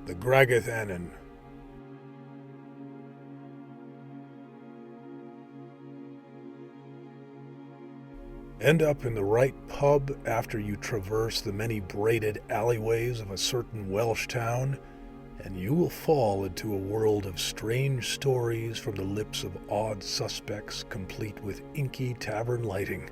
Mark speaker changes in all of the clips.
Speaker 1: The Gwragedd Annwn. End up in the right pub after you traverse the many braided alleyways of a certain Welsh town, and you will fall into a world of strange stories from the lips of odd suspects, complete with inky tavern lighting.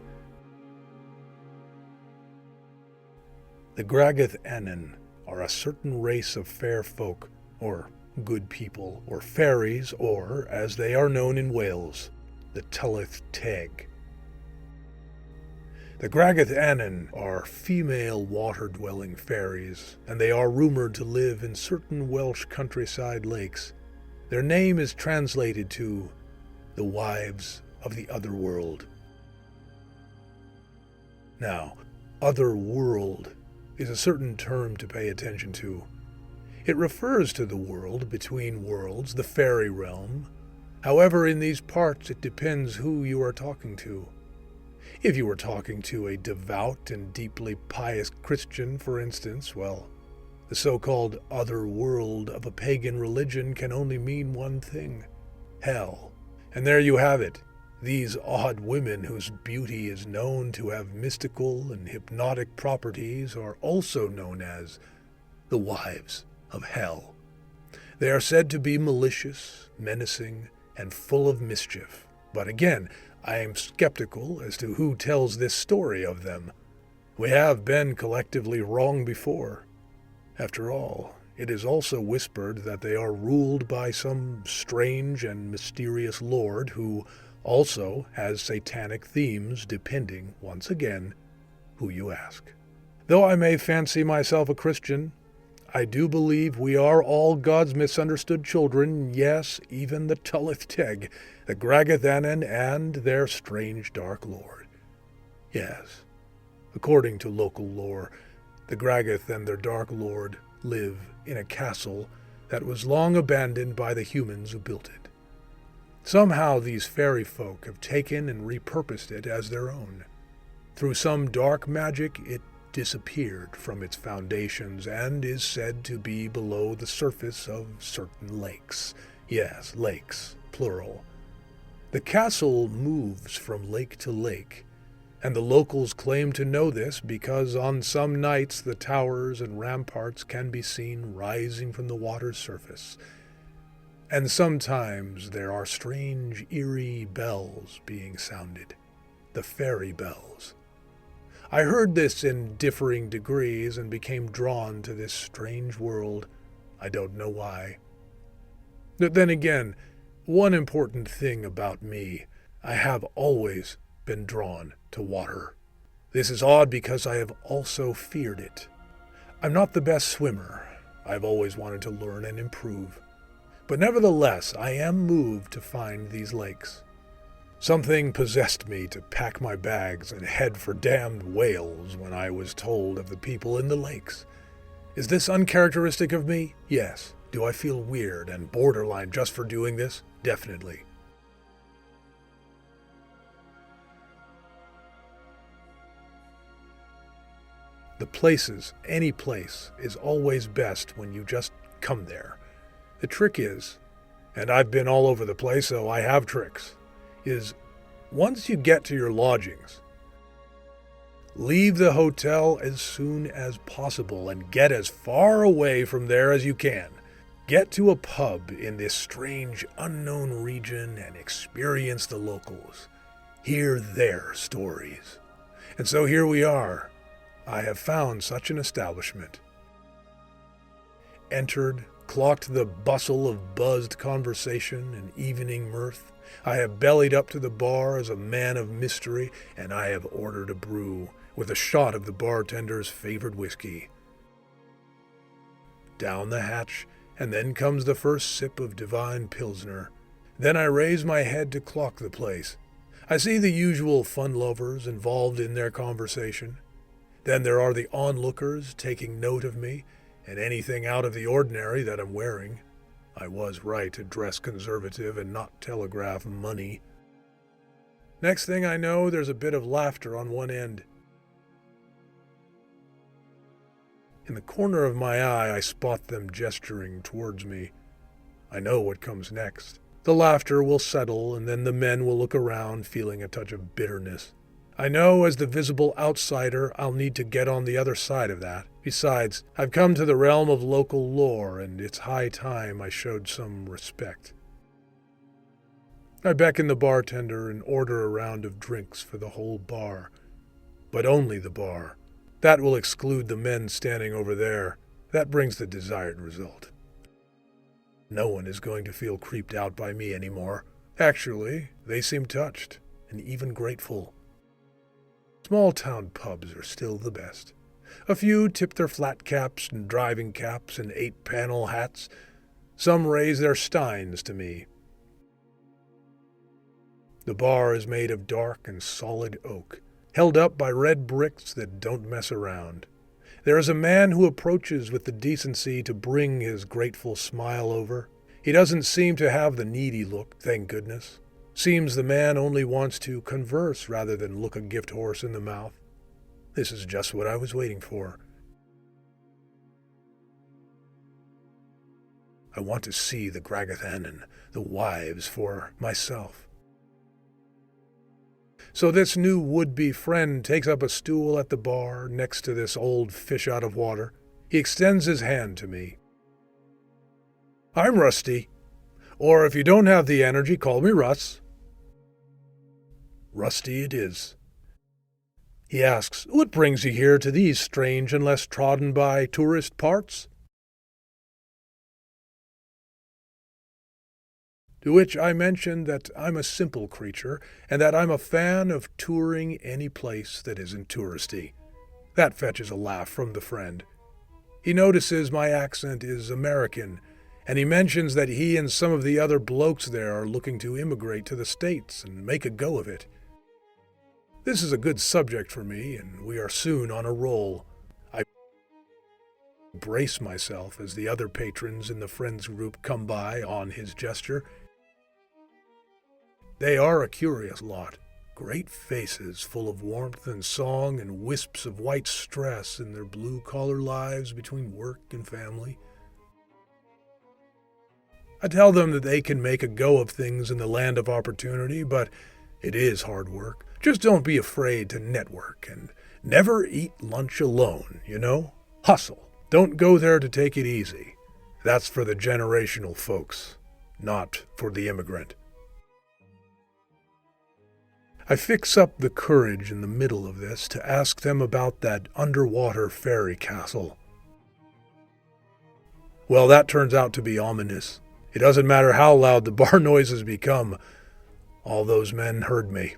Speaker 1: The Gwragedd Annwn are a certain race of fair folk, or good people, or fairies, or, as they are known in Wales, the Tylwyth Teg. The Gwragedd Annwn are female water-dwelling fairies, and they are rumored to live in certain Welsh countryside lakes. Their name is translated to the Wives of the Otherworld. Now, otherworld is a certain term to pay attention to. It refers to the world between worlds, the fairy realm. However, in these parts it depends who you are talking to. If you were talking to a devout and deeply pious Christian, for instance, well, the so-called other world of a pagan religion can only mean one thing: hell. And there you have it. These odd women whose beauty is known to have mystical and hypnotic properties are also known as the Wives of Hell. They are said to be malicious, menacing, and full of mischief. But again, I am skeptical as to who tells this story of them. We have been collectively wrong before. After all, it is also whispered that they are ruled by some strange and mysterious lord who also has satanic themes, depending, once again, who you ask. Though I may fancy myself a Christian, I do believe we are all God's misunderstood children, yes, even the Tylwyth Teg, the Gwragedd Annwn, and their strange dark lord. Yes, according to local lore, the Gwragedd and their dark lord live in a castle that was long abandoned by the humans who built it. Somehow these fairy folk have taken and repurposed it as their own. Through some dark magic, it disappeared from its foundations and is said to be below the surface of certain lakes. Yes, lakes, plural. The castle moves from lake to lake, and the locals claim to know this because on some nights the towers and ramparts can be seen rising from the water's surface. And sometimes there are strange, eerie bells being sounded, the fairy bells. I heard this in differing degrees and became drawn to this strange world. I don't know why. But then again, one important thing about me, I have always been drawn to water. This is odd because I have also feared it. I'm not the best swimmer. I've always wanted to learn and improve. But nevertheless, I am moved to find these lakes. Something possessed me to pack my bags and head for damned Wales when I was told of the people in the lakes. Is this uncharacteristic of me? Yes. Do I feel weird and borderline just for doing this? Definitely. The places, any place, is always best when you just come there. The trick is, and I've been all over the place, so I have tricks, is once you get to your lodgings, leave the hotel as soon as possible and get as far away from there as you can. Get to a pub in this strange, unknown region and experience the locals. Hear their stories. And so here we are. I have found such an establishment. Entered, clocked the bustle of buzzed conversation and evening mirth. I have bellied up to the bar as a man of mystery, and I have ordered a brew with a shot of the bartender's favorite whiskey. Down the hatch, and then comes the first sip of divine Pilsner. Then I raise my head to clock the place. I see the usual fun lovers involved in their conversation. Then there are the onlookers taking note of me and anything out of the ordinary that I'm wearing. I was right to dress conservative and not telegraph money. Next thing I know, there's a bit of laughter on one end. In the corner of my eye, I spot them gesturing towards me. I know what comes next. The laughter will settle, and then the men will look around, feeling a touch of bitterness. I know as the visible outsider, I'll need to get on the other side of that. Besides, I've come to the realm of local lore, and it's high time I showed some respect. I beckon the bartender and order a round of drinks for the whole bar. But only the bar. That will exclude the men standing over there. That brings the desired result. No one is going to feel creeped out by me anymore. Actually, they seem touched, and even grateful. Small-town pubs are still the best. A few tip their flat caps and driving caps and 8-panel hats. Some raise their steins to me. The bar is made of dark and solid oak, held up by red bricks that don't mess around. There is a man who approaches with the decency to bring his grateful smile over. He doesn't seem to have the needy look, thank goodness. Seems the man only wants to converse rather than look a gift horse in the mouth. This is just what I was waiting for. I want to see the Gwragedd Annwn, the wives, for myself. So this new would-be friend takes up a stool at the bar next to this old fish out of water. He extends his hand to me. I'm Rusty. Or if you don't have the energy, call me Russ. Rusty it is. He asks, what brings you here to these strange and less trodden by tourist parts? To which I mention that I'm a simple creature, and that I'm a fan of touring any place that isn't touristy. That fetches a laugh from the friend. He notices my accent is American, and he mentions that he and some of the other blokes there are looking to immigrate to the States and make a go of it. This is a good subject for me, and we are soon on a roll. I brace myself as the other patrons in the friends group come by on his gesture. They are a curious lot. Great faces full of warmth and song and wisps of white stress in their blue-collar lives between work and family. I tell them that they can make a go of things in the land of opportunity, but it is hard work. Just don't be afraid to network and never eat lunch alone, you know? Hustle. Don't go there to take it easy. That's for the generational folks, not for the immigrant. I fix up the courage in the middle of this to ask them about that underwater fairy castle. Well, that turns out to be ominous. It doesn't matter how loud the bar noises become. All those men heard me.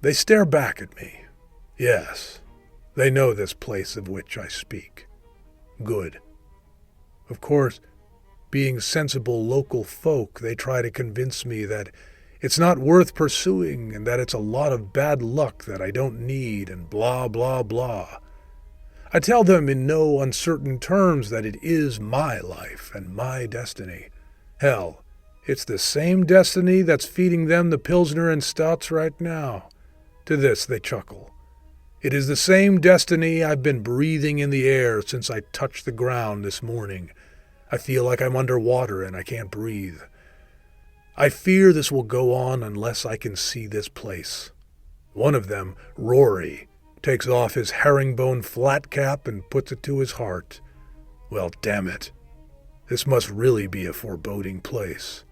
Speaker 1: They stare back at me. Yes, they know this place of which I speak. Good. Of course, being sensible local folk, they try to convince me that it's not worth pursuing and that it's a lot of bad luck that I don't need and blah, blah, blah. I tell them in no uncertain terms that it is my life and my destiny. Hell, it's the same destiny that's feeding them the Pilsner and Stouts right now. To this they chuckle. It is the same destiny I've been breathing in the air since I touched the ground this morning. I feel like I'm underwater and I can't breathe. I fear this will go on unless I can see this place. One of them, Rory, takes off his herringbone flat cap and puts it to his heart. Well, damn it. This must really be a foreboding place.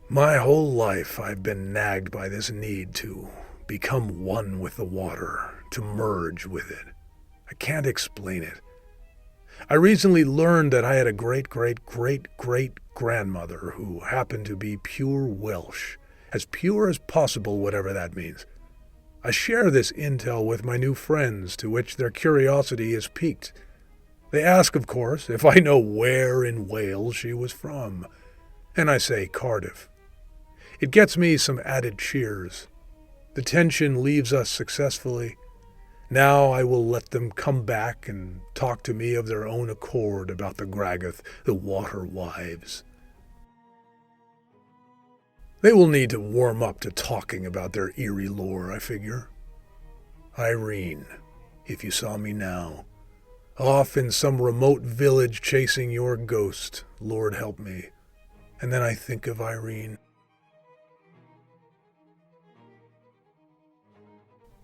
Speaker 1: My whole life I've been nagged by this need to become one with the water, to merge with it. I can't explain it. I recently learned that I had a great-great-great-great-grandmother who happened to be pure Welsh, as pure as possible, whatever that means. I share this intel with my new friends, to which their curiosity is piqued. They ask, of course, if I know where in Wales she was from, and I say Cardiff. It gets me some added cheers. The tension leaves us successfully. Now I will let them come back and talk to me of their own accord about the Gwragedd, the water wives. They will need to warm up to talking about their eerie lore, I figure. Irene, if you saw me now, off in some remote village chasing your ghost, Lord help me. And then I think of Irene.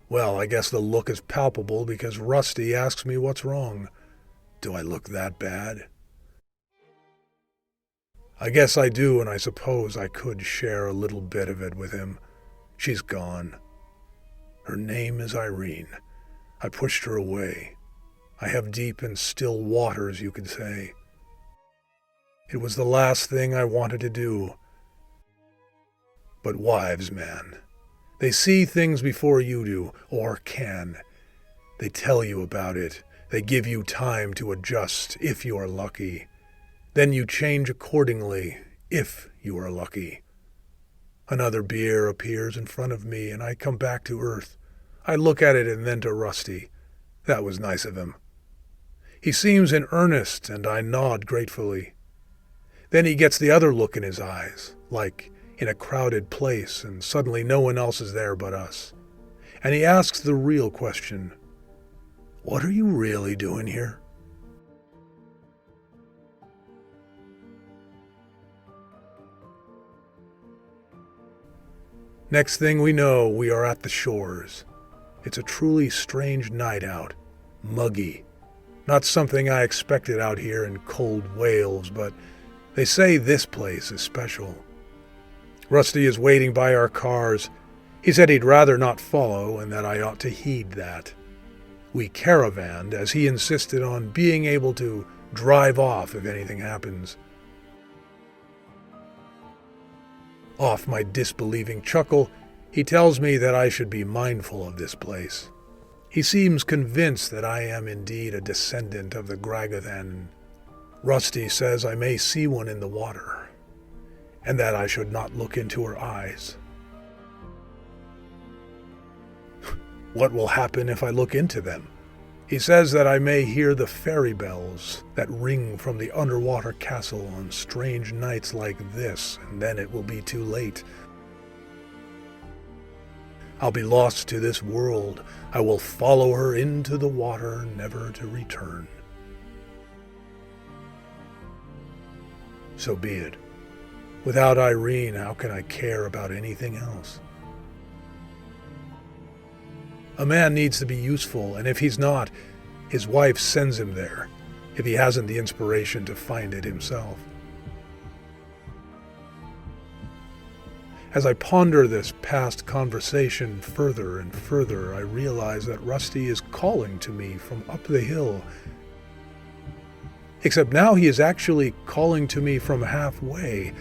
Speaker 1: Well, I guess the look is palpable because Rusty asks me what's wrong. Do I look that bad? I guess I do, and I suppose I could share a little bit of it with him. She's gone. Her name is Irene. I pushed her away. I have deep and still waters, you could say. It was the last thing I wanted to do. But wives, man, they see things before you do, or can. They tell you about it. They give you time to adjust, if you are lucky. Then you change accordingly, if you are lucky. Another beer appears in front of me, and I come back to earth. I look at it and then to Rusty. That was nice of him. He seems in earnest, and I nod gratefully. Then he gets the other look in his eyes, like in a crowded place, and suddenly no one else is there but us. And he asks the real question. What are you really doing here? Next thing we know, we are at the shores. It's a truly strange night out. Muggy. Not something I expected out here in cold Wales, but they say this place is special. Rusty is waiting by our cars. He said he'd rather not follow and that I ought to heed that. We caravanned as he insisted on being able to drive off if anything happens. Off my disbelieving chuckle, he tells me that I should be mindful of this place. He seems convinced that I am indeed a descendant of the Gwragedd Annwn. Rusty says I may see one in the water, and that I should not look into her eyes. What will happen if I look into them? He says that I may hear the fairy bells that ring from the underwater castle on strange nights like this, and then it will be too late. I'll be lost to this world. I will follow her into the water, never to return. So be it. Without Irene, how can I care about anything else? A man needs to be useful, and if he's not, his wife sends him there, if he hasn't the inspiration to find it himself. As I ponder this past conversation further and further, I realize that Rusty is calling to me from up the hill. Except now he is actually calling to me from halfway.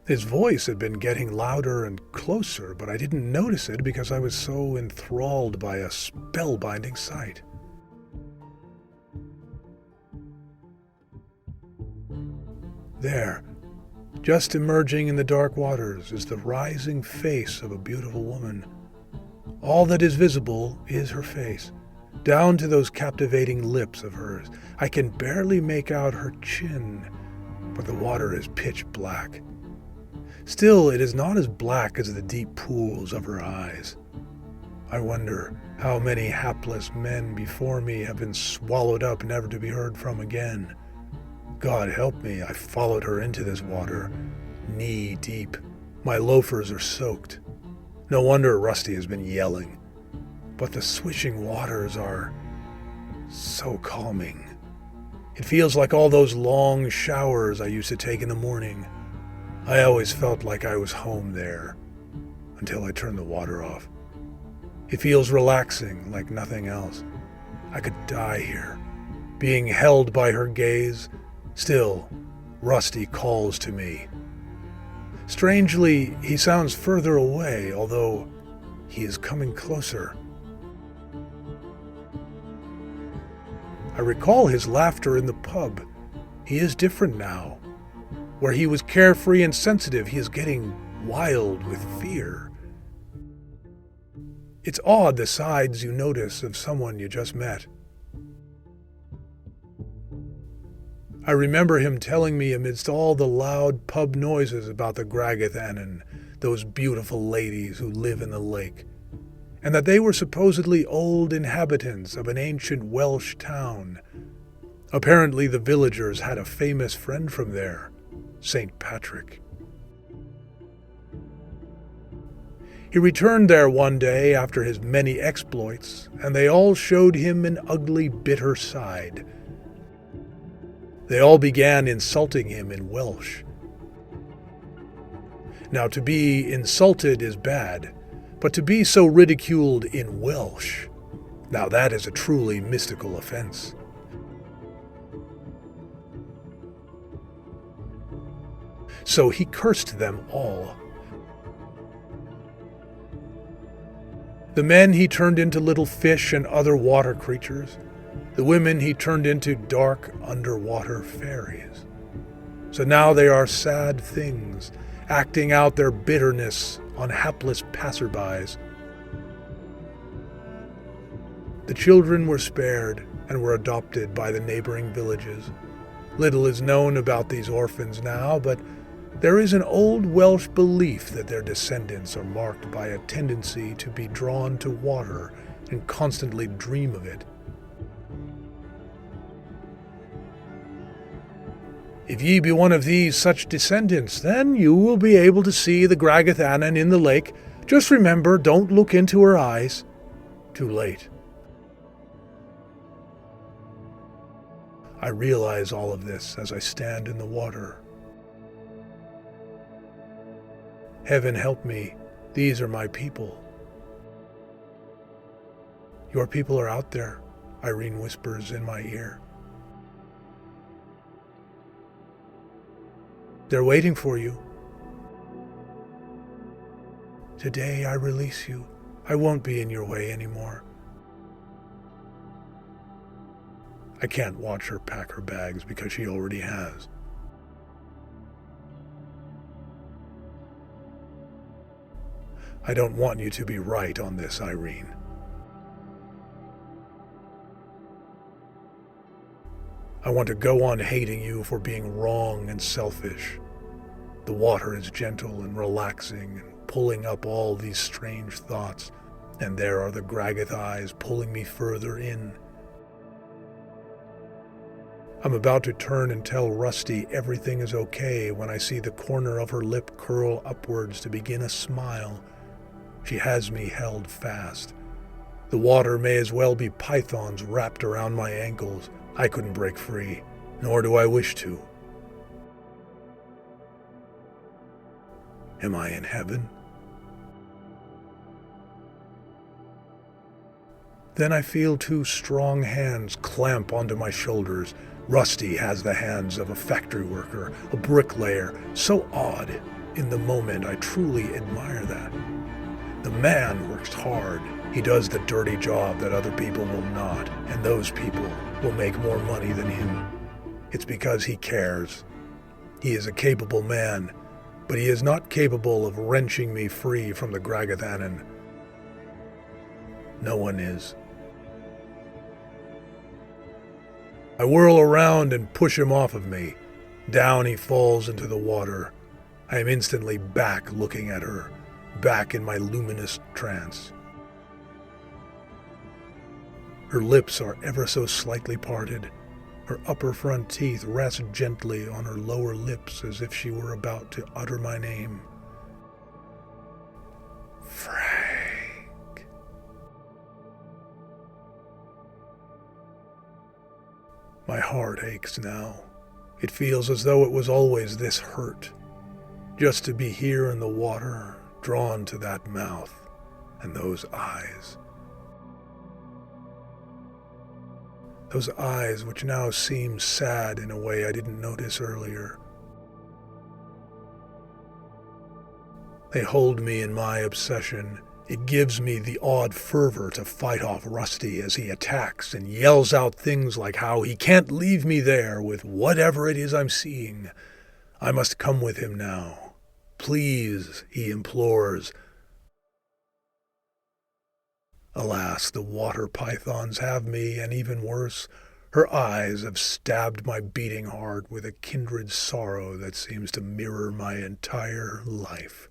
Speaker 1: His voice had been getting louder and closer, but I didn't notice it because I was so enthralled by a spellbinding sight. There, just emerging in the dark waters, is the rising face of a beautiful woman. All that is visible is her face, down to those captivating lips of hers. I can barely make out her chin, but the water is pitch black. Still, it is not as black as the deep pools of her eyes. I wonder how many hapless men before me have been swallowed up never to be heard from again. God help me, I followed her into this water, knee deep. My loafers are soaked. No wonder Rusty has been yelling. But the swishing waters are so calming. It feels like all those long showers I used to take in the morning. I always felt like I was home there, until I turned the water off. It feels relaxing like nothing else. I could die here, being held by her gaze. Still, Rusty calls to me. Strangely, he sounds further away, although he is coming closer. I recall his laughter in the pub. He is different now. Where he was carefree and sensitive, he is getting wild with fear. It's odd the sides you notice of someone you just met. I remember him telling me amidst all the loud pub noises about the Gwragedd Annwn, those beautiful ladies who live in the lake, and that they were supposedly old inhabitants of an ancient Welsh town. Apparently the villagers had a famous friend from there, St. Patrick. He returned there one day after his many exploits, and they all showed him an ugly, bitter side. They all began insulting him in Welsh. Now, to be insulted is bad, but to be so ridiculed in Welsh, now that is a truly mystical offense. So he cursed them all. The men he turned into little fish and other water creatures. The women he turned into dark underwater fairies. So now they are sad things, acting out their bitterness on hapless passerbys. The children were spared and were adopted by the neighboring villages. Little is known about these orphans now, but there is an old Welsh belief that their descendants are marked by a tendency to be drawn to water and constantly dream of it. If ye be one of these such descendants, then you will be able to see the Gwragedd Annwn in the lake. Just remember, don't look into her eyes. Too late. I realize all of this as I stand in the water. Heaven help me, these are my people. Your people are out there, Irene whispers in my ear. They're waiting for you. Today I release you. I won't be in your way anymore. I can't watch her pack her bags because she already has. I don't want you to be right on this, Irene. I want to go on hating you for being wrong and selfish. The water is gentle and relaxing and pulling up all these strange thoughts, and there are the Gwragedd eyes pulling me further in. I'm about to turn and tell Rusty everything is okay when I see the corner of her lip curl upwards to begin a smile. She has me held fast. The water may as well be pythons wrapped around my ankles. I couldn't break free, nor do I wish to. Am I in heaven? Then I feel two strong hands clamp onto my shoulders. Rusty has the hands of a factory worker, a bricklayer. So odd. In the moment, I truly admire that. The man works hard. He does the dirty job that other people will not, and those people will make more money than him. It's because he cares. He is a capable man, but he is not capable of wrenching me free from the Gwragedd Annwn. No one is. I whirl around and push him off of me. Down he falls into the water. I am instantly back looking at her, back in my luminous trance. Her lips are ever so slightly parted. Her upper front teeth rest gently on her lower lips as if she were about to utter my name. Frank. My heart aches now. It feels as though it was always this hurt. Just to be here in the water, drawn to that mouth and those eyes. Those eyes which now seem sad in a way I didn't notice earlier. They hold me in my obsession. It gives me the odd fervor to fight off Rusty as he attacks and yells out things like how he can't leave me there with whatever it is I'm seeing. I must come with him now. Please, he implores. Alas, the water pythons have me, and even worse, Her eyes have stabbed my beating heart with a kindred sorrow that seems to mirror my entire life.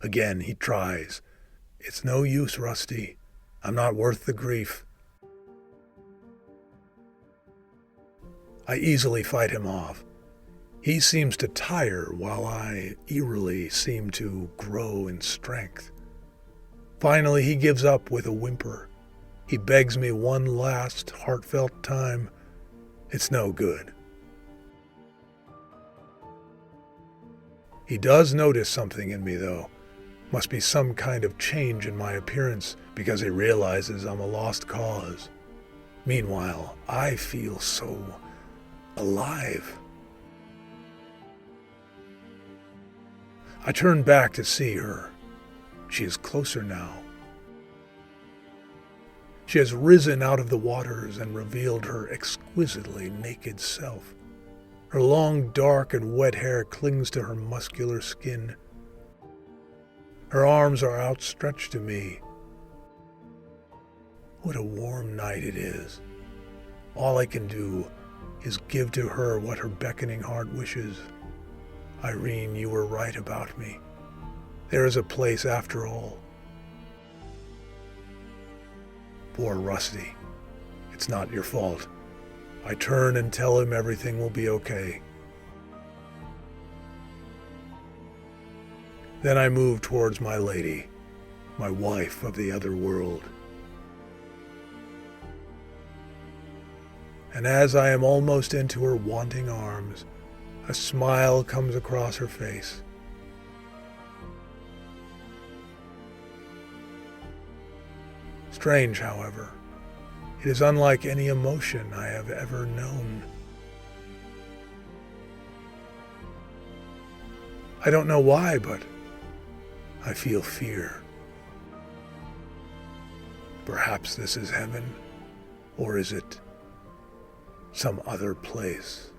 Speaker 1: Again he tries. It's no use, Rusty. I'm not worth the grief. I easily fight him off. He seems to tire while I eerily seem to grow in strength. Finally, he gives up with a whimper. He begs me one last heartfelt time. It's no good. He does notice something in me, though. Must be some kind of change in my appearance because he realizes I'm a lost cause. Meanwhile, I feel so alive. I turn back to see her. She is closer now. She has risen out of the waters and revealed her exquisitely naked self. Her long, dark, and wet hair clings to her muscular skin. Her arms are outstretched to me. What a warm night it is. All I can do is give to her what her beckoning heart wishes. Irene, you were right about me. There is a place after all. Poor Rusty. It's not your fault. I turn and tell him everything will be okay. Then I move towards my lady, my wife of the other world. And as I am almost into her wanting arms, a smile comes across her face. Strange, however. It is unlike any emotion I have ever known. I don't know why, but I feel fear. Perhaps this is heaven, or is it some other place?